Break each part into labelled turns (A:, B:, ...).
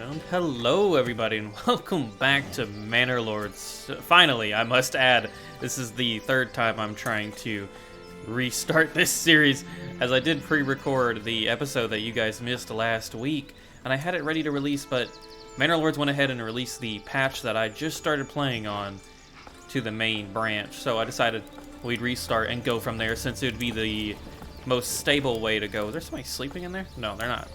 A: And hello everybody and welcome back to Manor Lords. Finally, I must add, this is the third time I'm trying to restart this series, as I did pre-record the episode that you guys missed last week, and I had it ready to release, but Manor Lords went ahead and released the patch that I just started playing on to the main branch, so I decided we'd restart and go from there since it would be the most stable way to go. Is there somebody sleeping in there? No, they're not.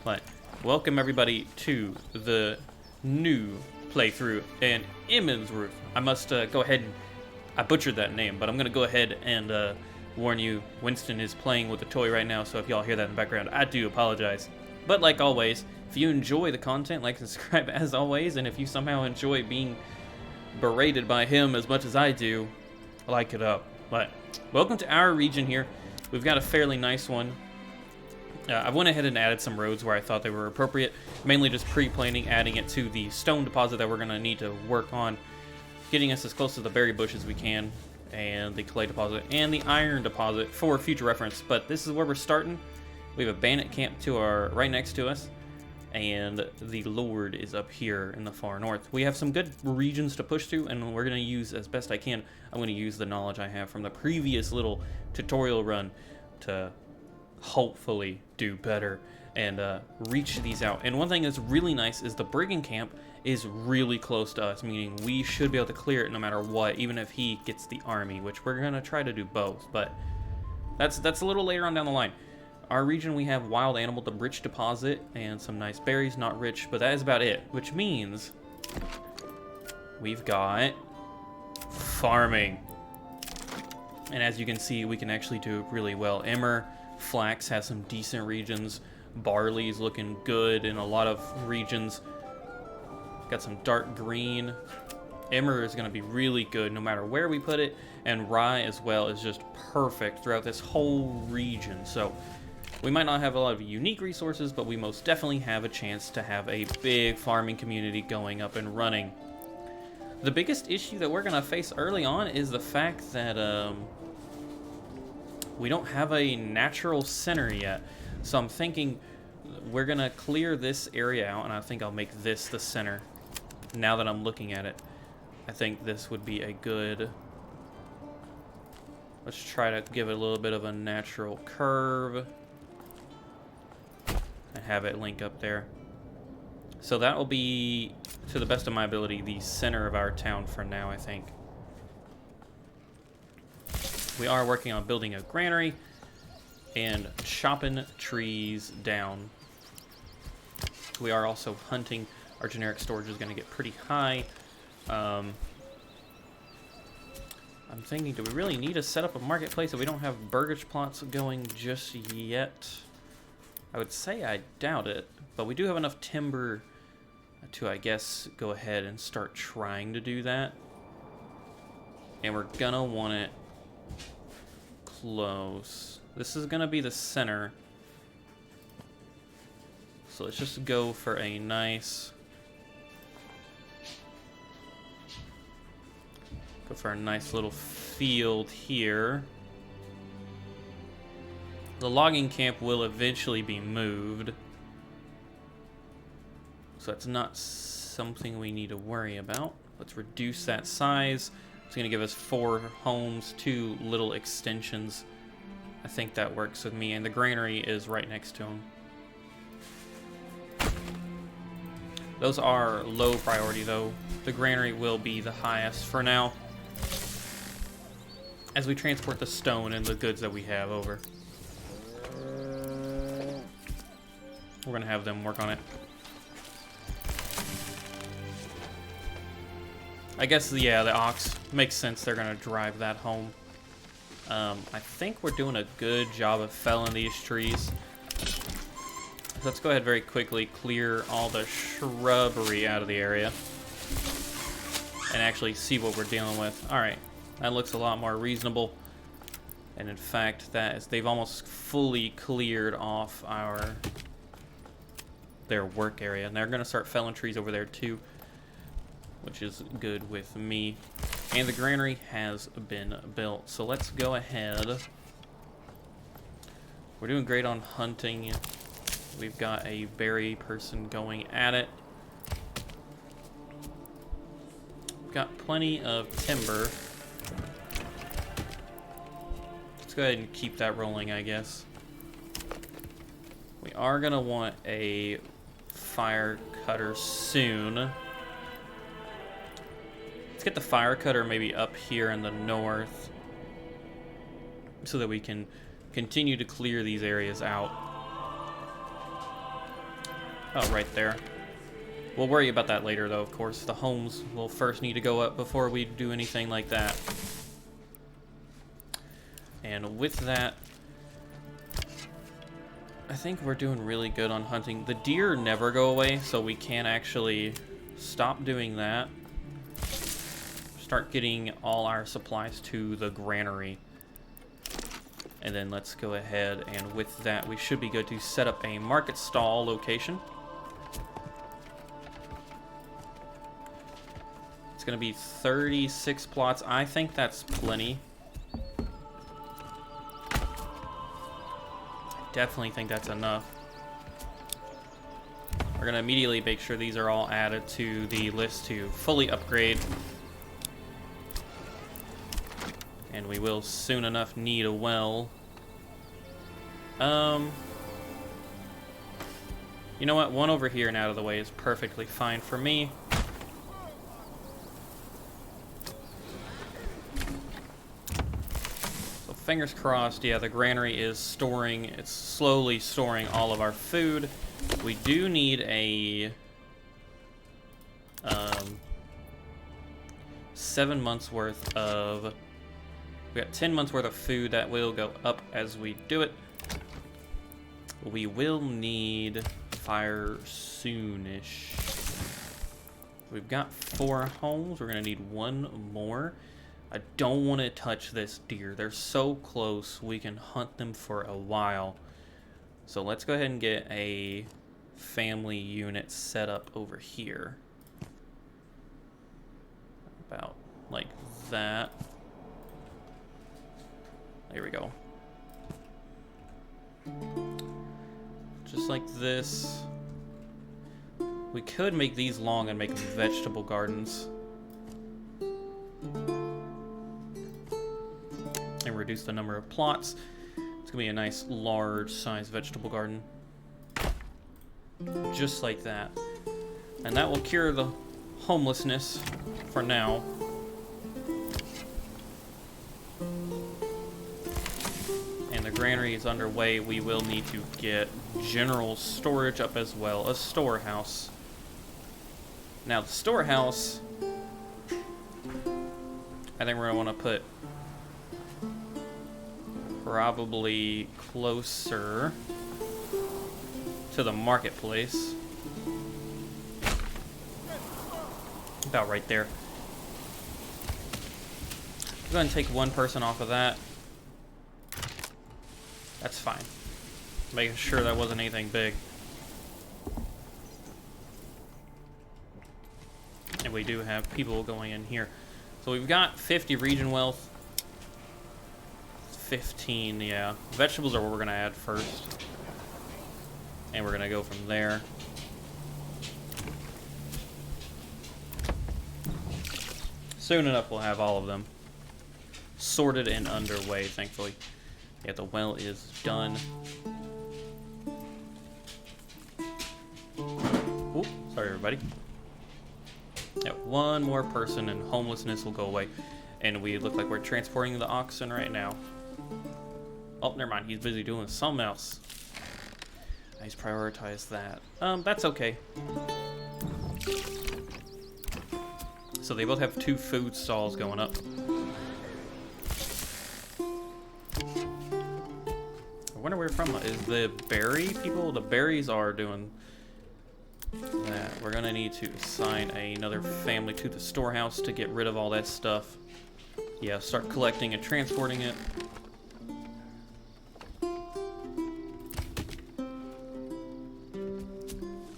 A: But welcome everybody to the new playthrough in Immensroof. I must go ahead and I butchered that name, but I'm gonna go ahead and warn you, Winston is playing with a toy right now, so if y'all hear that in the background, I do apologize. But like always, if you enjoy the content, like and subscribe as always, and if you somehow enjoy being berated by him as much as I do, like it up. But welcome to our region here. We've got a fairly nice one. I went ahead and added some roads where I thought they were appropriate, mainly just pre-planing, adding it to the stone deposit that we're going to need to work on, getting us as close to the berry bush as we can, and the clay deposit, and the iron deposit for future reference. But this is where we're starting. We have a bandit camp to our right next to us, and the Lord is up here in the far north. We have some good regions to push through, and we're going to use, as best I can, I'm going to use the knowledge I have from the previous little tutorial run to hopefully do better and reach these out. And one thing that's really nice is the brigand camp is really close to us, meaning we should be able to clear it no matter what, even if he gets the army, which we're going to try to do both, but that's a little later on down the line. Our region, we have wild animal, the rich deposit, and some nice berries. Not rich, but that is about it, which means we've got farming. And as you can see, we can actually do really well. Emmer, flax has some decent regions. Barley's looking good in a lot of regions. Got some dark green. Emmer is going to be really good no matter where we put it. And rye as well is just perfect throughout this whole region. So we might not have a lot of unique resources, but we most definitely have a chance to have a big farming community going up and running. The biggest issue that we're going to face early on is the fact that we don't have a natural center yet. So I'm thinking we're going to clear this area out, and I think I'll make this the center. Now that I'm looking at it, I think this would be a good... Let's try to give it a little bit of a natural curve and have it link up there. So that will be, to the best of my ability, the center of our town for now, I think. We are working on building a granary and chopping trees down. We are also hunting. Our generic storage is going to get pretty high. I'm thinking, do we really need to set up a marketplace if we don't have burgage plots going just yet? I would say I doubt it, but we do have enough timber to, I guess, go ahead and start trying to do that. And we're gonna want it close. This is gonna be the center. So let's just go for a nice... Go for a nice little field here. The logging camp will eventually be moved, so that's not something we need to worry about. Let's reduce that size. It's going to give us 4 homes, 2 little extensions. I think that works with me, and the granary is right next to them. Those are low priority though. The granary will be the highest for now, as we transport the stone and the goods that we have over. We're gonna have them work on it. I guess, yeah, the ox makes sense. They're gonna drive that home. I think we're doing a good job of felling these trees. Let's go ahead very quickly, clear all the shrubbery out of the area, and actually see what we're dealing with. All right, that looks a lot more reasonable. And in fact, they've almost fully cleared off their work area, and they're gonna start felling trees over there too, which is good with me. And the granary has been built, so let's go ahead. We're doing great on hunting. We've got a berry person going at it. got plenty of timber. Let's go ahead and keep that rolling, I guess. We are gonna want a fire cutter soon. Let's get the fire cutter maybe up here in the north so that we can continue to clear these areas out. Oh, right there. We'll worry about that later, though, of course. The homes will first need to go up before we do anything like that. And with that, I think we're doing really good on hunting. The deer never go away, so we can actually stop doing that. Start getting all our supplies to the granary. And then let's go ahead, and with that, we should be good to set up a market stall location. It's going to be 36 plots. I think that's plenty. Definitely think that's enough. We're going to immediately make sure these are all added to the list to fully upgrade. And we will soon enough need a well. You know what? One over here and out of the way is perfectly fine for me. So fingers crossed. Yeah, the granary is storing. It's slowly storing all of our food. We do need a 7 months worth of. We got 10 months worth of food that will go up as we do it. We will need fire soonish. We've got 4 homes. We're gonna need 1 more. I don't want to touch this deer. They're so close. We can hunt them for a while. So let's go ahead and get a family unit set up over here. About like that. There we go. Just like this. We could make these long and make them vegetable gardens. And reduce the number of plots. It's gonna be a nice large size vegetable garden. Just like that. And that will cure the homelessness for now. And the granary is underway. We will need to get general storage up as well, a storehouse. Now the storehouse, I think we're gonna want to put probably closer to the marketplace. About right there. Go ahead and take 1 person off of that. That's fine. Making sure that wasn't anything big. And we do have people going in here. So we've got 50 region wealth. 15, yeah. Vegetables are what we're going to add first. And we're going to go from there. Soon enough we'll have all of them sorted and underway, thankfully. Yeah, the well is done. Ooh, sorry everybody. Yeah, 1 more person and homelessness will go away. And we look like we're transporting the oxen right now. Oh, never mind. He's busy doing something else. He's prioritized that. That's okay. So they both have 2 food stalls going up. I wonder where from. Is the berry people? The berries are doing that. We're gonna need to assign another family to the storehouse to get rid of all that stuff. Yeah, start collecting and transporting it.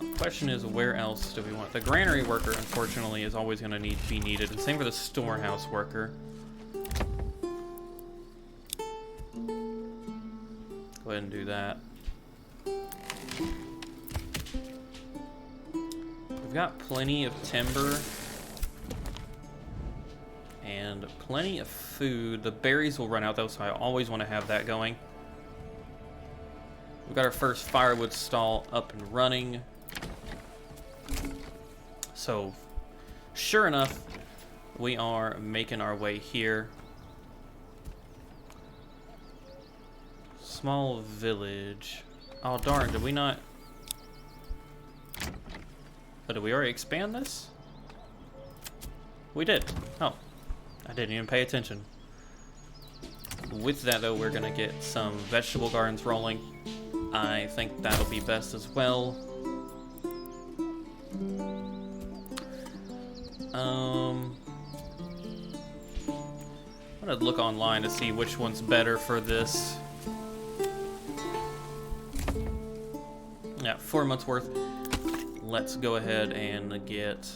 A: The question is, where else do we want? The granary worker, unfortunately, is always going to be needed, and same for the storehouse worker. Go ahead and do that. We've got plenty of timber. plenty of food. The berries will run out though, so I always want to have that going. We've got our first firewood stall up and running. So, sure enough, we are making our way here. Small village. Oh darn, did we not... Oh, did we already expand this? We did. Oh, I didn't even pay attention. With that though, we're gonna get some vegetable gardens rolling. I think that'll be best as well. I'm gonna look online to see which one's better for this. Yeah, 4 months worth. Let's go ahead and get...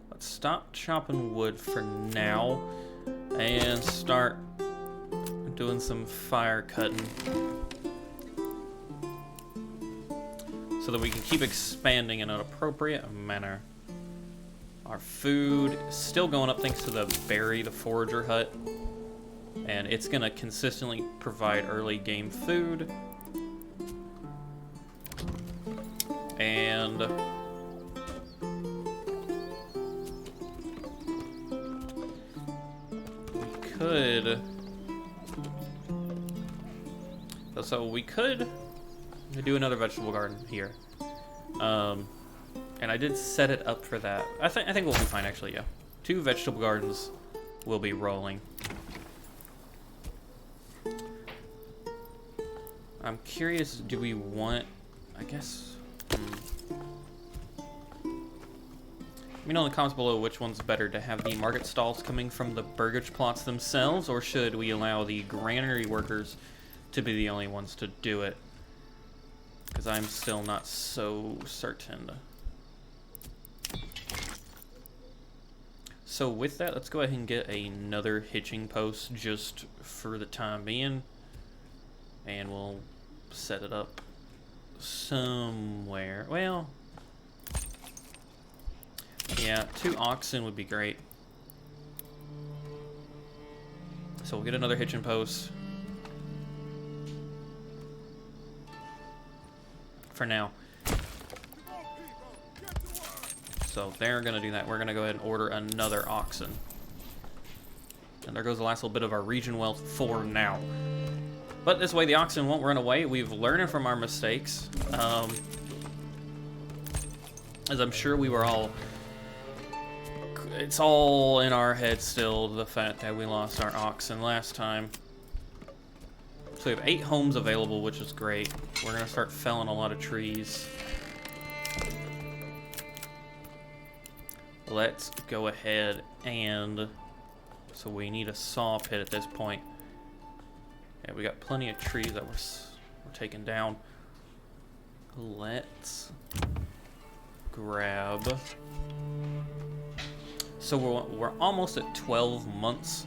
A: Let's stop chopping wood for now and start doing some fire cutting so that we can keep expanding in an appropriate manner. Our food is still going up thanks to the the forager hut, and it's gonna consistently provide early game food. And we could, so we could do another vegetable garden here. And I did set it up for that. I think we'll be fine actually, yeah. 2 vegetable gardens will be rolling. I'm curious, do we want, I guess, let me know in the comments below which one's better, to have the market stalls coming from the burgage plots themselves, or should we allow the granary workers to be the only ones to do it? Because I'm still not so certain. So with that, let's go ahead and get another hitching post just for the time being. And we'll set it up somewhere. Well, yeah, 2 oxen would be great. So we'll get another hitching post for now. So they're gonna do that. We're gonna go ahead and order another oxen. And there goes the last little bit of our region wealth for now. But this way the oxen won't run away. We've learned from our mistakes. As I'm sure we were all... It's all in our head still, the fact that we lost our oxen last time. So we have 8 homes available, which is great. We're gonna start felling a lot of trees. Let's go ahead and... So we need a saw pit at this point. Yeah, we got plenty of trees that we're taking down. Let's grab... So we're almost at 12 months.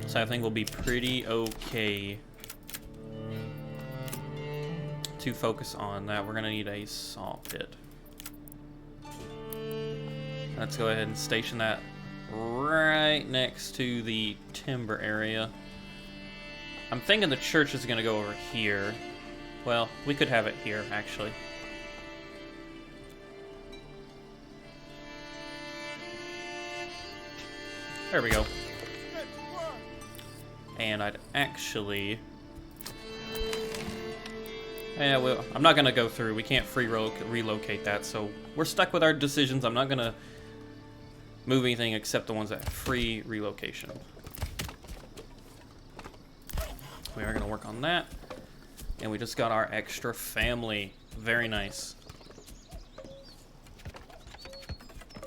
A: So I think we'll be pretty okay to focus on that. We're gonna need a saw pit. Let's go ahead and station that right next to the timber area. I'm thinking the church is gonna go over here. Well, we could have it here, actually. There we go. And I'd actually... Yeah, well, I'm not gonna go through. We can't free relocate that, so we're stuck with our decisions. I'm not gonna move anything except the ones that have free relocation. We are gonna work on that. And we just got our extra family. Very nice.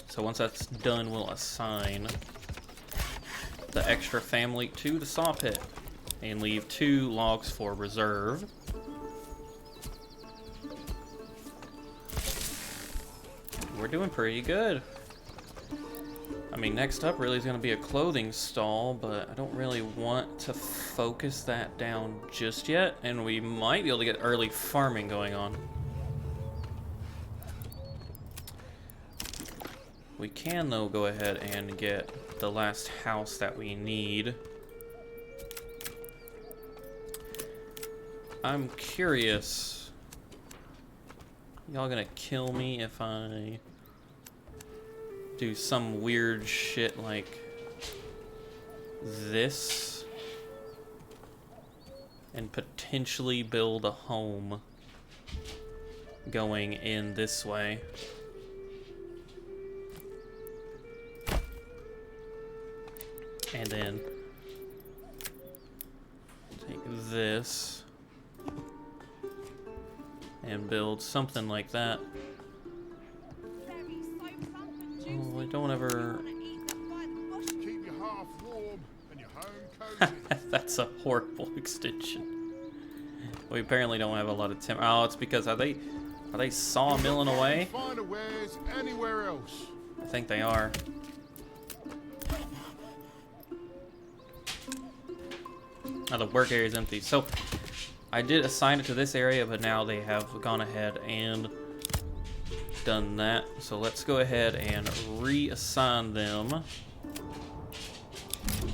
A: So once that's done, we'll assign the extra family to the saw pit and leave 2 logs for reserve. We're doing pretty good. I mean, next up really is going to be a clothing stall, but I don't really want to focus that down just yet, and we might be able to get early farming going on. We can, though, go ahead and get the last house that we need. I'm curious. Y'all gonna kill me if I do some weird shit like this and potentially build a home going in this way? And then take this and build something like that. Oh, I don't ever...
B: Keep your half warm and your home cozy.
A: That's a horrible extension. We apparently don't have a lot of timber. Oh, it's because are they sawmilling away?
B: Find a wares anywhere else.
A: I think they are. Now the work area is empty. So I did assign it to this area, but now they have gone ahead and done that. So let's go ahead and reassign them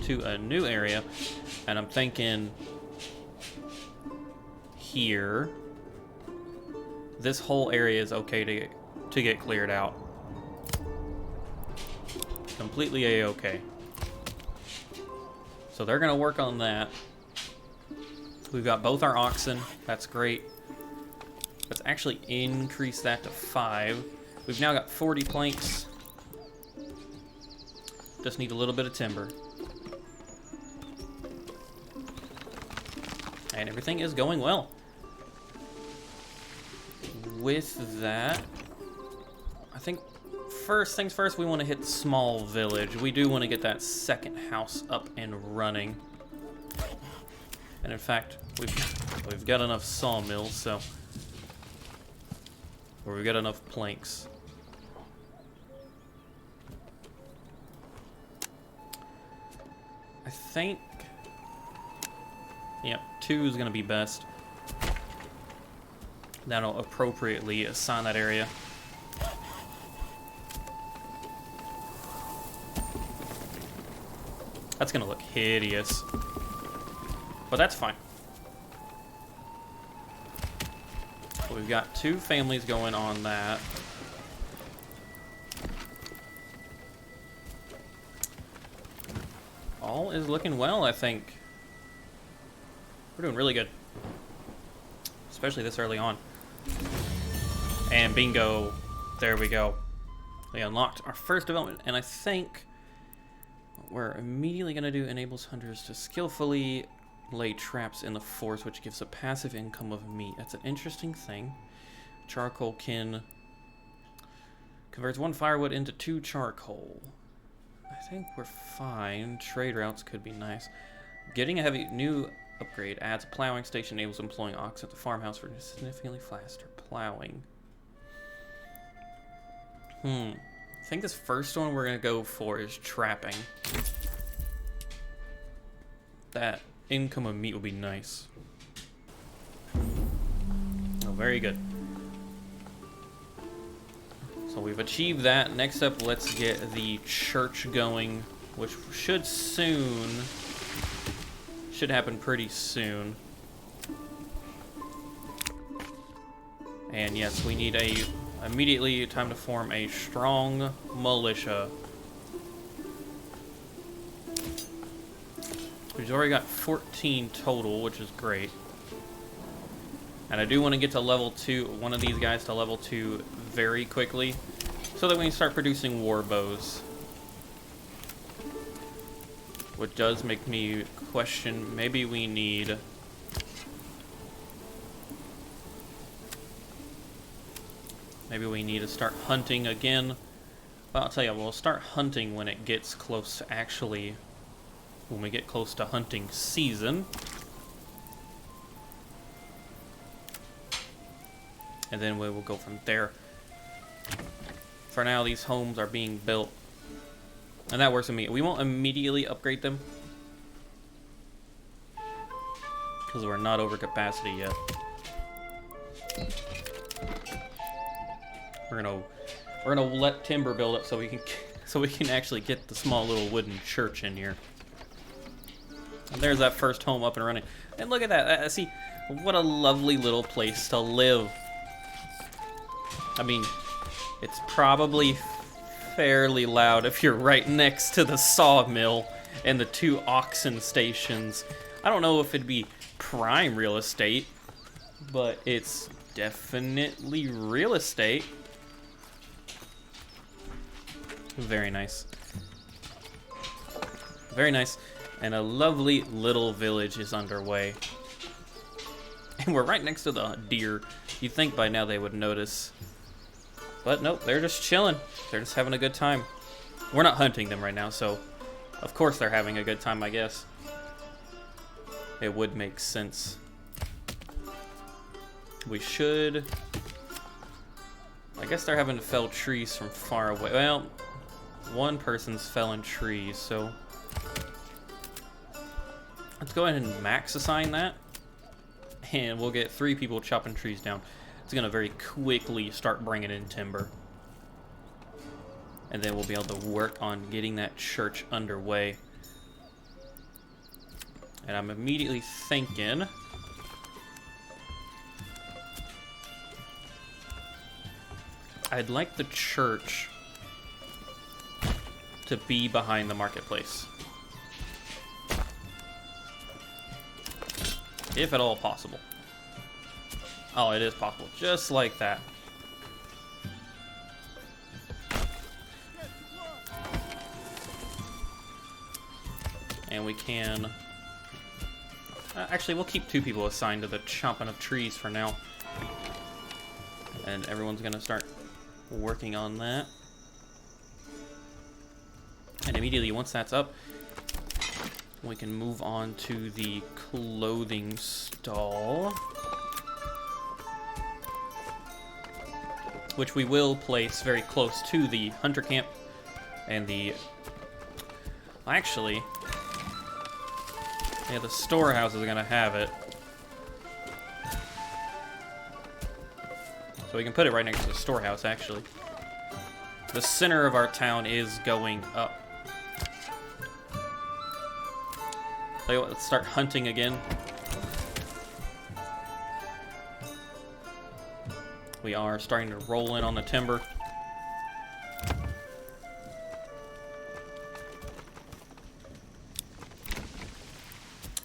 A: to a new area. And I'm thinking here, this whole area is okay to get cleared out. Completely a-okay. So they're gonna work on that. We've got both our oxen. That's great. Let's actually increase that to 5. We've now got 40 planks. Just need a little bit of timber. And everything is going well. With that, I think first things first, we want to hit Small Village. We do want to get that second house up and running. And in fact, we've got enough sawmills, so... Or we've got enough planks. I think... Yep, 2 is going to be best. That'll appropriately assign that area. That's going to look hideous. But that's fine. We've got 2 families going on that. All is looking well, I think. We're doing really good. Especially this early on. And bingo. There we go. We unlocked our first development, and I think what we're immediately going to do enables hunters to skillfully lay traps in the forest, which gives a passive income of meat. That's an interesting thing. Charcoal converts 1 firewood into 2 charcoal. I think we're fine. Trade routes could be nice. Getting a new upgrade adds a plowing station, enables employing oxen at the farmhouse for significantly faster plowing. I think this first one we're gonna go for is trapping. That income of meat will be nice. Oh, very good. So we've achieved that. Next up, let's get the church going, which should happen pretty soon. And yes, we need immediately time to form a strong militia. We've already got 14 total, which is great. And I do want to get to level 2, one of these guys to level 2 very quickly, so that we can start producing war bows. Which does make me question, maybe we need... Maybe we need to start hunting again. Well, I'll tell you, we'll start hunting when it gets close to actually... When we get close to hunting season. And then we will go from there. For now, these homes are being built. And that works with me. We won't immediately upgrade them, because we're not over capacity yet. We're gonna We're gonna let timber build up so we can actually get the small little wooden church in here. And there's that first home up and running. And look at that. See, what a lovely little place to live. I mean, it's probably fairly loud if you're right next to the sawmill and the 2 oxen stations. I don't know if it'd be prime real estate, but it's definitely real estate. Very nice. Very nice. And a lovely little village is underway. And we're right next to the deer. You'd think by now they would notice. But nope, they're just chilling. They're just having a good time. We're not hunting them right now, so of course they're having a good time, I guess. It would make sense. We should... I guess they're having to fell trees from far away. Well, one person's felling trees, so... Let's go ahead and max assign that. And we'll get 3 people chopping trees down. It's gonna very quickly start bringing in timber. And then we'll be able to work on getting that church underway. And I'm immediately thinking... I'd like the church to be behind the marketplace. If at all possible. Oh, it is possible. Just like that. And we can... actually, we'll keep 2 people assigned to the chopping of trees for now. And everyone's gonna start working on that. And immediately, once that's up, we can move on to the clothing stall, which we will place very close to the hunter camp and the... Actually, yeah, the storehouse is gonna have it. So we can put it right next to the storehouse, actually. The center of our town is going up. Tell you what, let's start hunting again. We are starting to roll in on the timber.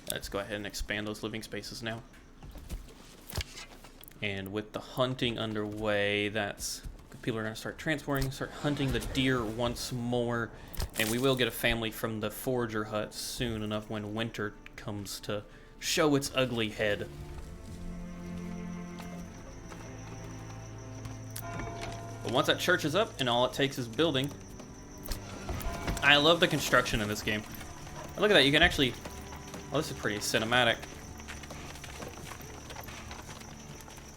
A: Let's go ahead and expand those living spaces now. And with the hunting underway, that's... people are going to start transporting, start hunting the deer once more. And we will get a family from the forager hut soon enough when winter comes to show its ugly head. But once that church is up and all it takes is building... I love the construction in this game. Look at that, you can actually... oh, this is pretty cinematic.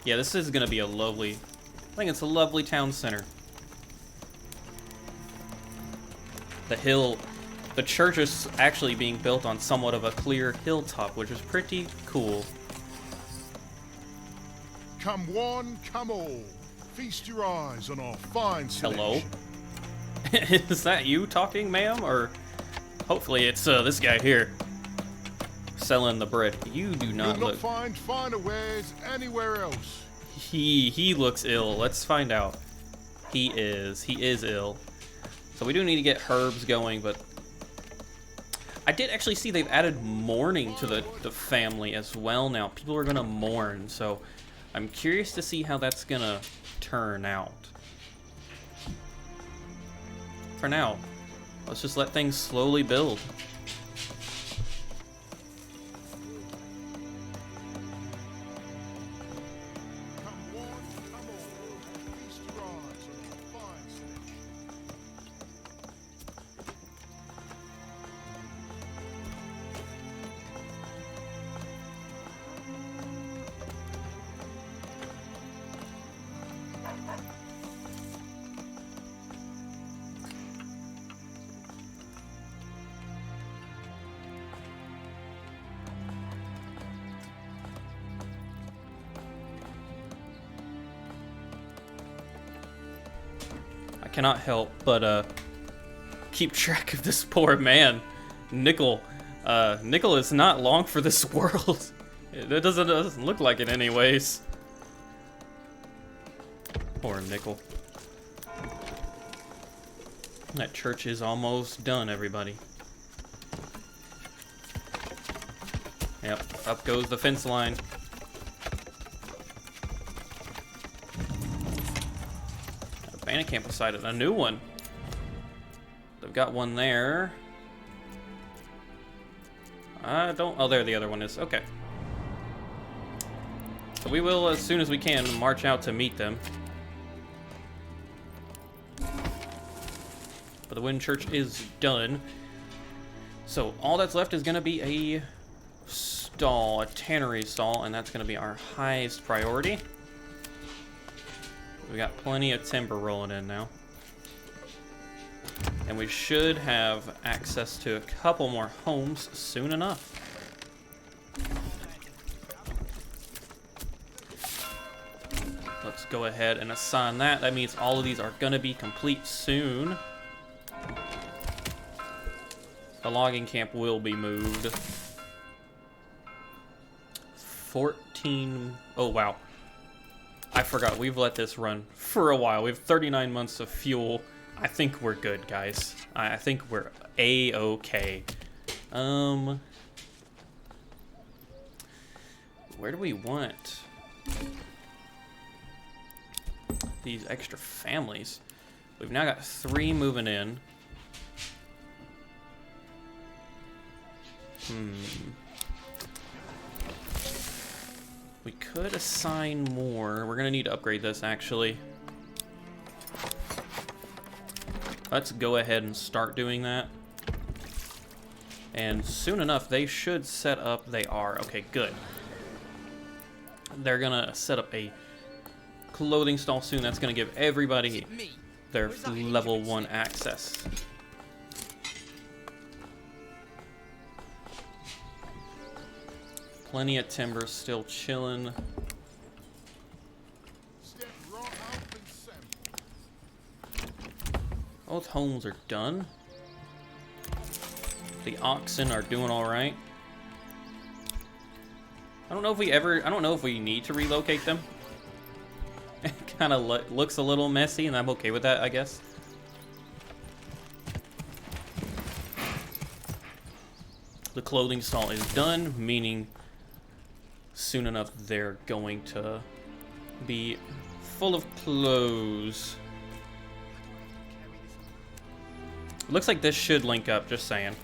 A: Yeah, this is going to be a lovely... I think it's a lovely town center. The hill... the church is actually being built on somewhat of a clear hilltop, which is pretty cool.
B: Come one, come all. Feast your eyes on our fine selection.
A: Hello? Is that you talking, ma'am? Or hopefully it's this guy here. Selling the bread. You do not
B: You'll
A: look...
B: find finer wares anywhere else.
A: He looks ill. Let's find out. He is ill. So we do need to get herbs going, but I did actually see they've added mourning to the family as well now. People are gonna mourn, so I'm curious to see how that's gonna turn out. For now, let's just let things slowly build. cannot help but keep track of this poor man, Nickel. Nickel is not long for this world. It doesn't look like it anyways. Poor Nickel. That church is almost done, everybody. Yep, up goes the fence line. A bandit camp beside it, a new one. They've got one there. Oh, there the other one is. Okay. So we will, as soon as we can, march out to meet them. But the wooden church is done. So all that's left is going to be a stall, a tannery stall, and that's going to be our highest priority. We got plenty of timber rolling in now. And we should have access to a couple more homes soon enough. Let's go ahead and assign that. That means all of these are going to be complete soon. The logging camp will be moved. 14... Oh, wow. I forgot. We've let this run for a while. We have 39 months of fuel. I think we're good, guys. I think we're A-okay. Where do we want these extra families? We've now got 3 moving in. We could assign more. We're gonna need to upgrade this, actually. Let's go ahead and start doing that. And soon enough, they should set up. They are. Okay, good. They're gonna set up a clothing stall soon. That's gonna give everybody their level 1 access. Plenty of timber still chilling. Both homes are done. The oxen are doing all right. I don't know if we need to relocate them. It kind of looks a little messy, and I'm okay with that, I guess. The clothing stall is done, meaning soon enough they're going to be full of clothes. Looks like this should link up, just saying.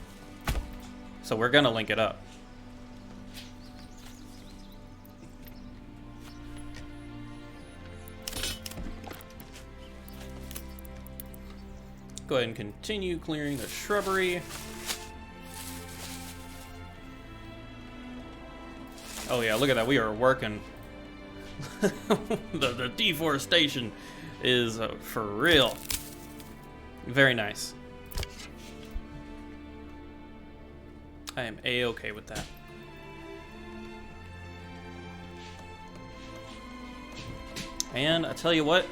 A: So we're gonna link it up. Go ahead and continue clearing the shrubbery. Oh yeah, look at that, we are working. the deforestation is for real. Very nice. I am A-okay with that. And I tell you what,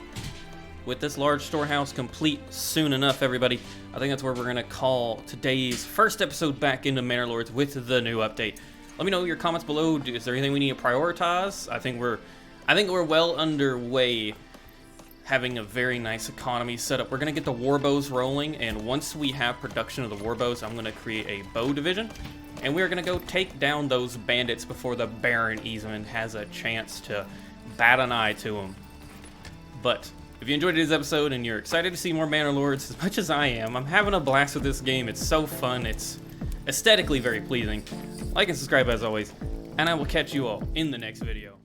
A: with this large storehouse complete soon enough, everybody, I think that's where we're gonna call today's first episode back into Manor Lords with the new update. Let me know your comments below. Is there anything we need to prioritize? I think we're well underway, having a very nice economy set up. We're gonna get the warbows rolling, and once we have production of the warbows, I'm gonna create a bow division, and we're gonna go take down those bandits before the Baron Eastman has a chance to bat an eye to them. But if you enjoyed today's episode and you're excited to see more Manor Lords as much as I am, I'm having a blast with this game. It's so fun. It's aesthetically very pleasing. Like and subscribe as always, and I will catch you all in the next video.